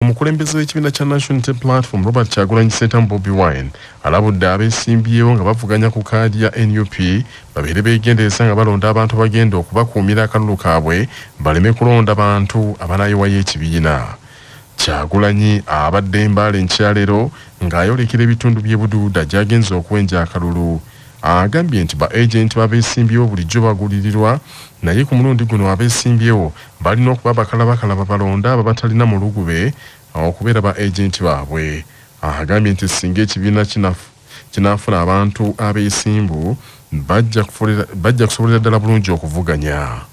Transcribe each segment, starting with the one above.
omukulembeze w'ekibiina kya National Unity Platform Robert Kyagulanyi Ssentamu Bobi Wine alabudde Abesimbyewo nga bavuganya ku kaadi ya NUP babeere beegendereza nga balonda abantu bagenda okubakuumira akalulu kaabwe baleme kulonda bantu abanaayiwayo ekibiina. Kyagulanyi abadde Mbale nkyalero ng'ayolekera ebitundu by'e Buduuda gy'agenza okuwenja akalulu. Agambye nti ba agenti b'Abesimbyewo bulijjo bagulirirwa naye ku mulundi guno Abesimbyewo balina okuba bakalaba balonda abatalina mulugube okubeera ba agenti baabwe. Agambye nti singa ekibiina kinaafuna abantu abeesimbu bajja kusobolera ddala bulungi okuvuganya.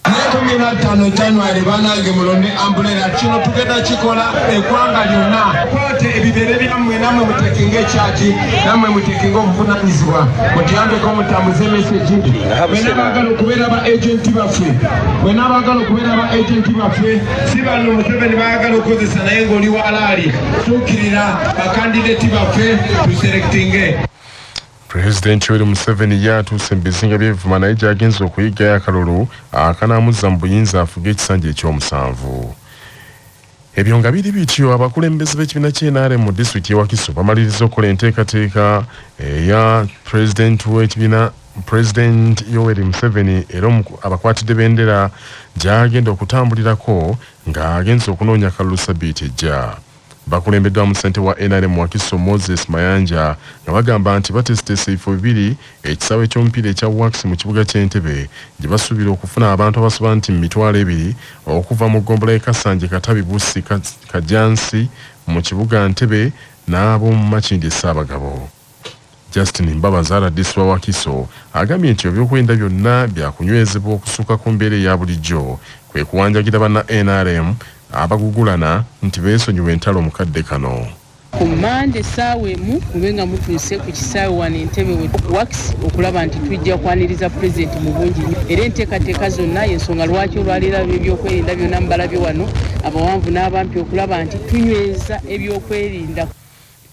15 January banange mulonde ambulera kino tugenda kikola eggwanga lyonna kwate ebibere byammwe namwe mutekinga ekyaki namwe mutekinga obuvunanyizibwa mutuyambeko mutambuze message bwena baagala okubeera ba agenti baffe si bano Museveni baagala okukozesa naye ng'oli walaali tuukirira bakandideti baffe tuselectinge. President Yoweri Museveni yatuuse mu bizinga by'Evuma naye gy'agenza okuyigayo akalulu akanaamuzza mu buyinza afuge ekisanja eky'omusanvu. Ebyo nga biri bityo abakulembeze b'ekibiina ky'NRM mu disitulikiti y'Ewakiso bamaliriza okukola enteekateeka eya President Yoweri Museveni era abakwatidde bendera gy'agenda okutambulirako ng'agenza okunoonya akalulu Sabbiiti ejja. Bakulembeddwa mu ssente wa NRM Wakiso Moses Mayanja nga bagamba nti bateesiteese ebifo bibiri ekisaawe ky'omupiira ekya Wax mu kibuga ky'Entebbe gye basuubira okufuna abantu abasoba nti 2,200 okuva mu ggombolola Kasanje Katabi Bussi Kajansi mu kibuga Ntebbe n'ab'omu Makindye Ssaabagabo. Justin Mbabazi RDC wa Wakiso agambye nti ebyokwenda byonna byakunywezebwa okusuka ku mbeera eya bulijjo kwe kuwanjagira banna NRM abagugulana nti beesonyiwa entalo omukadde kano. Ku Mande essaawa emu mube nga mutuuse ku kisaawe wano Entebbe Wax okulaba nti tujja kwaniriza pulezidenti mu bungi era enteekateeka zonna y'ensonga lwaki olwaleero ebyokwerinda byonna mubalabye wano abawanvu n'abampi okulaba nti tunyweza ebyokwerinda.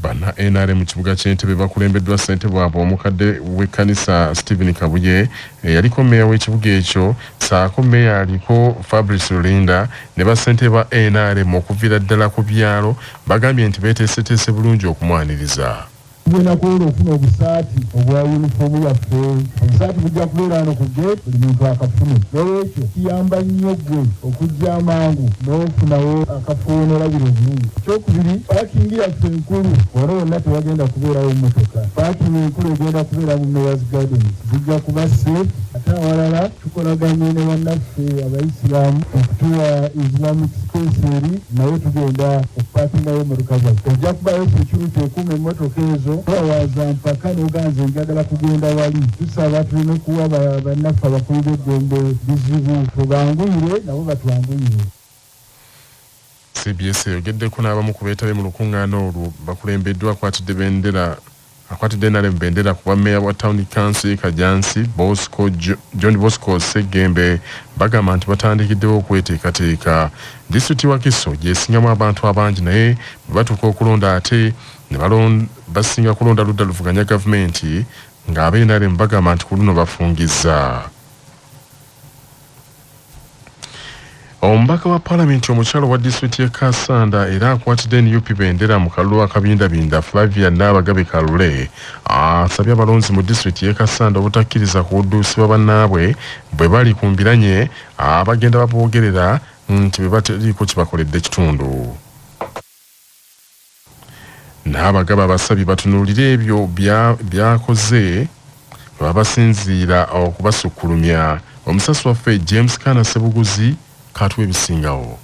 Bana NRM mu kibuga ky'Entebbe bakulembeddwa ssente bwabwe omukadde w'ekkanisa Stephen Kabuye yaliko mmeeya w'ekibuga ekyo saako mmeeya aliko Fabrice Lulinda ne bassente ba NRM okuviira ddala ku byalo bagambye nti beeteeseteese bulungi okumwaniriza. Tugenda kuwera okufuna obusaati obwa yunifoomu yaffe. Obusaati bujja kubeera wano ku gate buli muntu akafune. N'olwekyo kiyamba nnyo ggwe okujja amangu n'ofunawo akafuuno olabira obulungi. Ekyokubiri, paakingi yaffe enkulu wano wonna tewagenda kubeerawo mmotoka. Paakingi enkulu egenda kubeera mu Mayor's Gardens zijja kuba safe. Ate awalala tukolaganye ne bannaffe Abayisiraamu okutuwa Islamic space eri naye tugenda okupaakingayo emmotoka zaffe. Ojja kubayo security ekuuma emmotoka ezo waza mpaka n'oganze njagala kugenda wali. Tusaba tuleme kuwa bannaffe abakulu b'eddembe bizibu tubanguyire nabo batwanguyire. CBS eyogeddeko n'abamu ku beetabe mu lukuŋŋaana olwo bakulembeddwa akwatidde NRM bendera kuba mmeeya wa Town Council Kajansi John Bosco Ssegembe bagamba nti batandikiddewo okweteekateeka. Disitulikiti Wakiso gyesingamu abantu abangi naye bwe batuuka okulonda ate ne basinga kulonda ludda luvuganya gavumenti ng'ab'NRM bagamba nti ku luno bafungizza. Omubaka wa Paalamenti omukyalo wa disitulikiti y'e Kassanda era akwatidde NUP bendera mu kalulu akabindabinda Flavia Nabagabe Kalule asabye abalonzi mu disitulikiti y'e Kassanda obutakkiriza kuwudduusibwa bannaabwe bwe bali ku mbiranye abagenda baboogerera nti bwe bataliiko kibakoledde kitundu. Nabagaba abasabye batunuulire ebyo byakoze babasinziira okubasukkulumya. Omusasi waffe James Kana Sebuguzi katuwe bisingawo.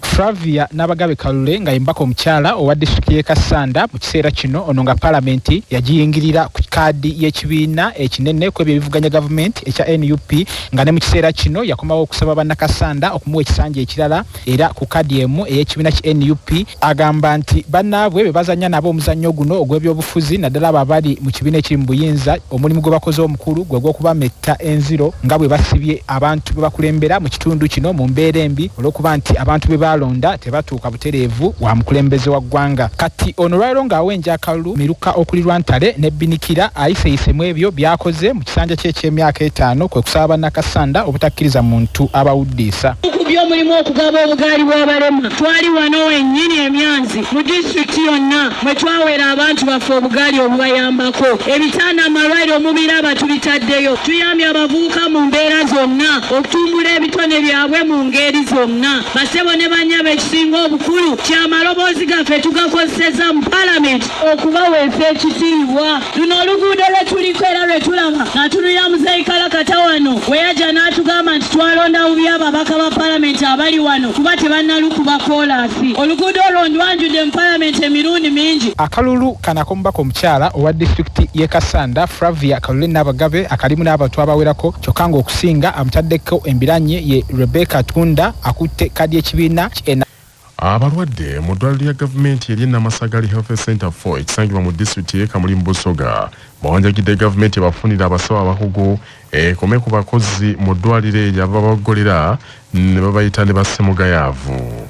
Flavia Nabagabe Kalule nga imbako omukyala owa disitulikiti y'e Kassanda mu kiseera kino ono nga Paalamenti yagiyingirira ku kaadi y'ekibiina ekinene ku ebyo ebivuganya gavumenti ekya NUP nga ne mu kiseera kino yakomawo okusaba bannakassanda okumuwa ekisanja ekirala era ku kaadi emu ey'ekibiina ki NUP agamba nti bannaabwe be bazanya nabo omuzannyo guno ogw'ebyobufuzi naddala abo abali mu kibiina ekiri mu buyinza omulimu gwe bakoze omukulu gwe gw'okubametta enziro nga bwe basibye abantu be bakulembera mu kitundu kino mu mbeera embi olw'okuba nti abantu be balonda tebatuuka butereevu wa mukulembeze wa ggwanga. Kati ono lwaliro ng'awenja akalulu miruka okulirwa ntale n'ebbinikira ayiseyisemu ebyo byakoze mu kisanja kye ky'emyaka 5 kwe kusaba bannakassanda obutakkiriza muntu abawuddiisa. by'omulimu okugaba obugaali bw'abalema twali wano wennyini emyanzi mu disitulikiti yonna mwe twawera abantu baffe obugaali obubayambako ebitanda amalwaliro omubiraba tubitaddeyo tuyambye abavubuka mu mbeera zonna okutumbula ebitone byabwe mu ngeri zonna basebo ne banyaba ekisinga obukulu kyamaloboozi gaffe tugakozeseza mu palamenti okubaweesa ekitiibwa luno oluguudo lwe tuliko era lwe tulaba nga tulira muzeeyi kalakata wano weyajja n'atugamba nti twalonda bubi ababaka ba palamenti abali wano kuba tebannalukuba koolaasi oluguudo olwo ndwanjudde mu palamenti emirundi mingi. Akalulu kanako omubaka omukyala owa disitulikiti y'e Kasanda Flavia Kalule n'abagabe akalimu n'abantu abawerako kyokka ng'okusinga amutaddeko embiranye ye Rebecca Tunda akutte kadi y'ekibiina abalwadde mu ddwaliro lya gavumenti eri Namasagali Health Center 4 ekisangibwa mu disitulikiti y'e Kamuli mu Busoga bawanjagidde gavumenti bafunira abasawo abakugu ekome ku bakozi mu ddwaliro eryo ababagolera ne babayita ne bassemugayaavu.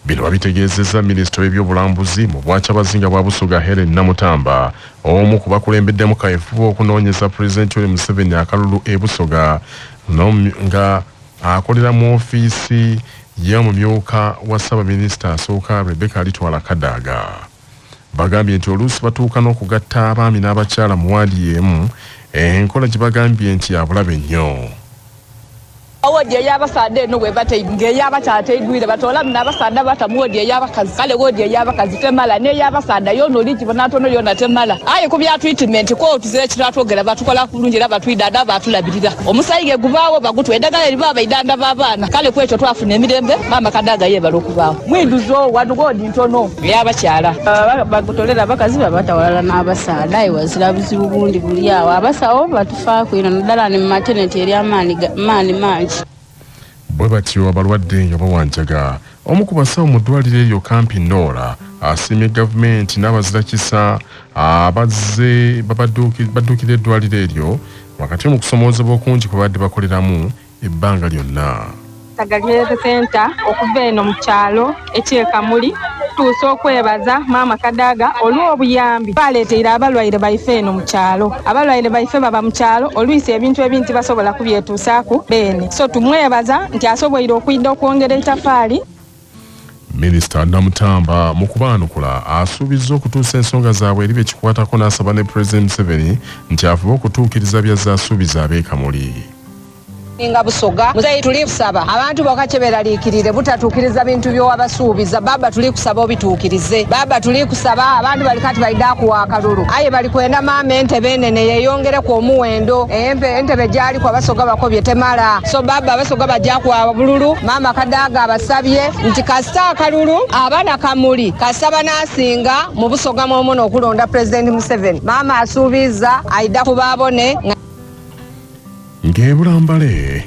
Bino babitegeezezza minisita w'ebyobulambuzi mu bwakyabazinga bwa Busoga Helen Namutamba omu ku bakulembeddemu kaweefube okunoonyeza Pulezidenti Yoweri Museveni akalulu e Busoga nga akolera mu ofiisi y'omumyuka wa Ssaabaminisita asooka Rebecca Alitwala Kadaga. Bagambye nti oluusi batuuka n'okugatta abaami n'abakyala mu waadi y'emu enkola gye bagambye nti yabulabe nnyo. Wodi ey'abasaadde eno bwe bateyinga ey'abakyala teyigwire batoola n'abasaadde batamu wodi ey'abakazi kale wodi ey'abakazi temala n'ey'abasaadde yonna oli kibona ntono yonna temala aye ku bya treatment ko tuzire kiratwogera batukola kulungi era batwidanda batulabirira omusayige gubaawo bagutwa eddagala eriba baidanda b'abaana kale ku ekyo twafuna emirembe maama Kadaga yebala okubaawo mwinduzo wano godi ntono ey'abakyala bagutolera abakazi babatawalala n'abasaadde aye wazira buzibu bundi buli awo abasawo batufaako ino naddala ne mu maternity eri amaani mangi. Bwe batyo abalwadde nga bawanjaga omu ku basawo mu ddwaliro eryo Kampi Nora asiimye gavumenti n'abazirakisa abazze badduukira eddwaliro eryo wakati mu kusomoozebwa okungi kwe badde bakoleramu ebbanga lyonna. Kyagulanyi Center okuva eno mu kyalo eky'e Kamuli tuuse okwebaza maama Kadaga olw'obuyambi baleetera abalwaire baife eno mu kyalo. Abalwaire baife baba mu kyalo olwisi ebintu ebinti basobola kubyetuusaako beene so tumwebaza nti asoboire okwidda okwongera etafaali. Minisita Namutamba mu kubaanukula asuubizza okutuusa ensonga zaabwe eri bekikwatako n'asaba ne Pulezidenti Museveni nti afube okutuukiriza byazze asuubiza ab'e Kamuli. Nga Busoga muzeeyi tuli kusaba abantu bokka kyeberaliikirire butatuukiriza bintu by'owabasuubiza baba tuli kusaba obituukirize baba tuli kusaba abantu bali kati baidda kuwa akalulu aye bali kwenda maama entebe enene yeyongereku omuwendo entebe gyali kwa Basoga bakobye temala so baba Basoga bajja kwa bululu maama Kadaga abasabye nti kasita akalulu abaana Kamuli kasaba n'asinga mu Busoga mwomono okulonda Pulezidenti Museveni maama asuubiza aidda kubaabone. Ng'ebulambale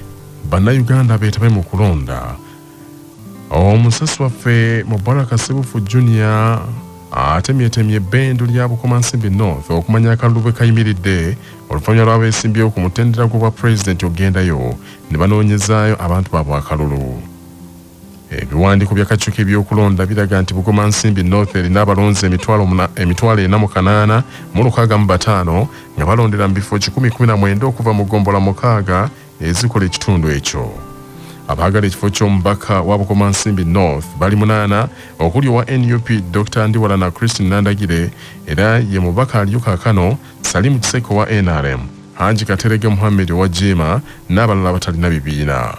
bannayuganda beetabe mu kulonda omusasi waffe Mubaraka Sebufu Junior atemyetemye ebbendu lya Bukomansimbi North okumanya akalulu bwe kayimiridde oluvannyuma lw'Abesimbyewo ku mutendera gwa Pulezidenti ogendayo ne banoonyezaayo abantu baabwe akalulu. Ebiwandiiko by'akakiiko ebyokulonda biraga nti Bukomansimbi North erina abalonzi emitwalo 465 nga balondera mu bifo 119 okuva mu gombola 6 ezikola ekitundu ekyo. Abaagala ekifo ky'omubaka wa Bukomansimbi North bali 8 okuli owa NUP Dr. Ndiwala na Christine Nandagire era ye mubaka aliyo kaakano Salimu Kiseko wa NRM, Haji Katerege Muhammad wa Jema n'abalala batalina bibiina.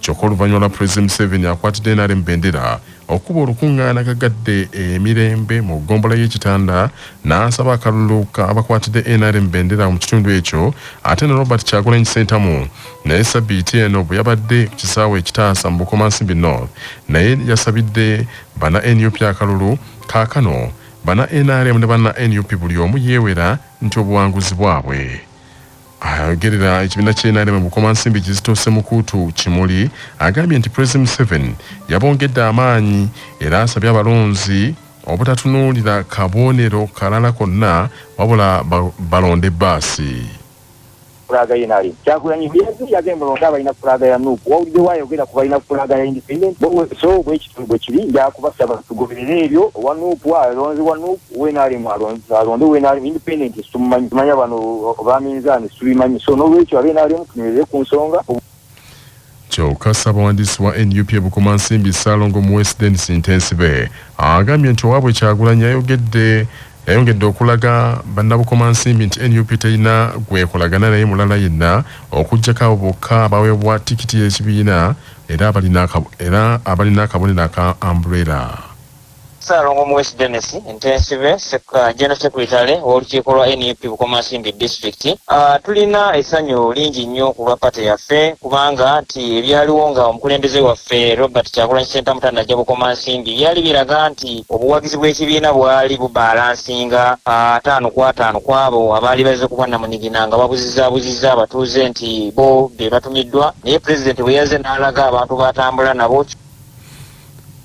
Kyokka oluvannyuma lwa Pulezidenti Museveni akwatidde NRM bendera okuba olukungaana kagadde emirembe mu gombola y'ekitanda n'asaba akalulu abakwatidde NRM bendera mu kitundu ekyo ate ne Robert Kyagulanyi Ssentamu naye sabbiiti eno bwe yabadde ku kisaawe ekitaasa mu Bukomansimbi North naye yasabidde bana NUP akalulu kaakano bana NRM ne bana NUP buli omu yeewera nti obuwanguzi bwabwe. Ayogerera ekibiina ky'NRM mu Bukomansimbi Kizito Mukutu Kimuli agambye nti Pulezidenti Museveni yabongedde amaanyi era asabye abalonzi obutatunuulira kabonero kalala konna wabula balonde bbaasi. Fulaga yenali Kyagulanyi byezi yagenda mulonda balina fulaga ya nuku wawulidde wayogera ku balina fulaga ya independent so bwe kiri nja kubasaba tugoberera ebyo wa nuku alonzi wa nuku wenali alonzi wenali independent tumanya bano baminzani tubimanyi so n'olwekyo abenali mutunyerere ku nsonga. kyokka ssaabawandiisi wa NUP Bukomansimbi Ssaalongo mu West Dennis Intensive agambye nti owaabwe Kyagulanyi yayongedde okulaga bannabukomansimbi nti NUP terina gwekolagana naye mulala yenna okuggyako abo bokka abaweebwa tikiti y'ekibiina era abalina akabonero aka umbrella. Ssaalongo mu West Dennis Intensive General Secretary w'olukiiko lwa NUP Bukomansimbi District. Tulina essanyu lingi nnyo ku lwa pate yaffe kubanga nti ebyaliwo nga omukulembeze waffe Robert Kyagulanyi Ssentamu Mutanda Bukomansimbi byali biraga nti obuwagizi bw'ekibiina bwali bubalansinga 5-5 kwabo abaali bazze kuba namunigina nga babuzizza abatuuze nti bo be batumiddwa naye President bwe yazze n'alaga abantu batambula nabo.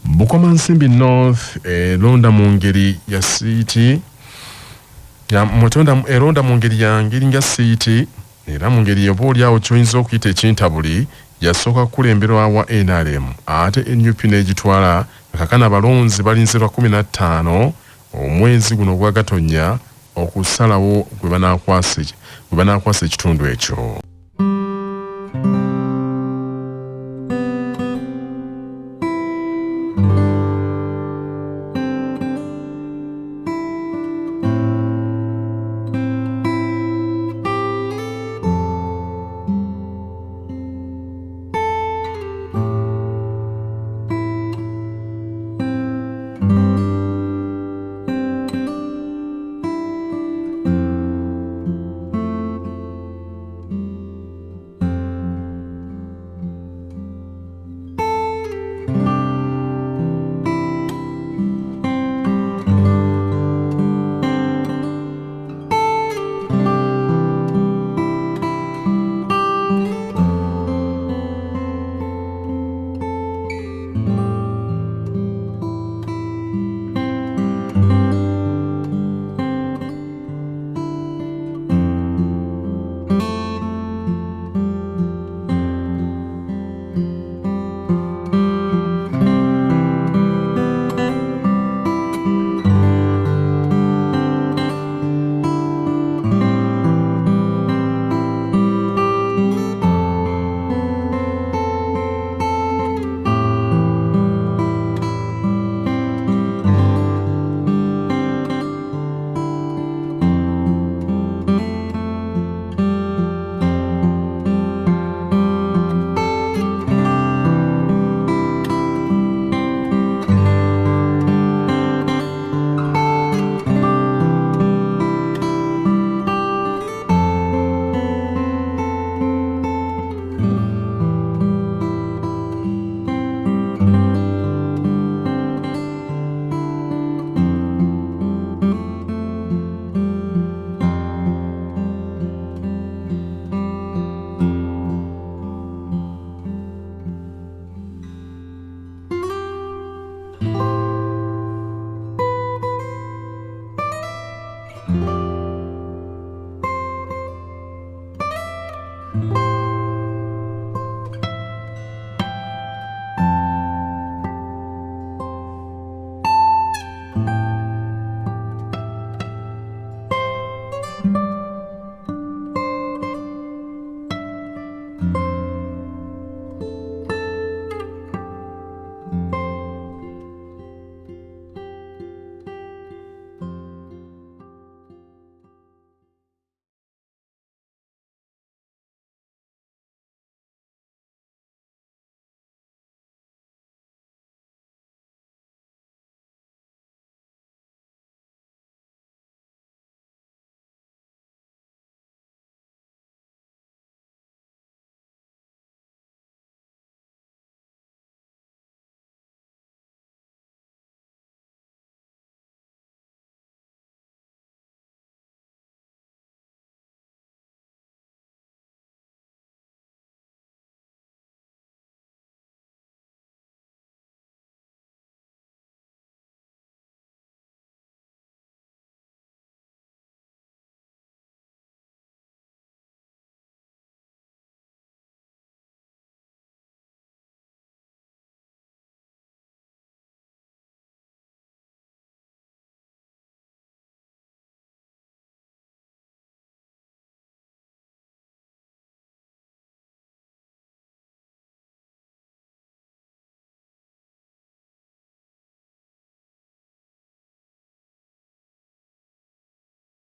Bukomansimbi North eronda mu ngeri ya siiti eronda mu ngeri ya ngeri nga siiti era mu ngeri oboolyawo kyoyinza okuyita ekintabuli yasooka kulemberwa wa NRM ate NUP n'egitwala kakana abalonzi balinzirwa 15 omwezi guno gwa Gatonnya okusalawo gwe banaakwasa ekitundu ekyo.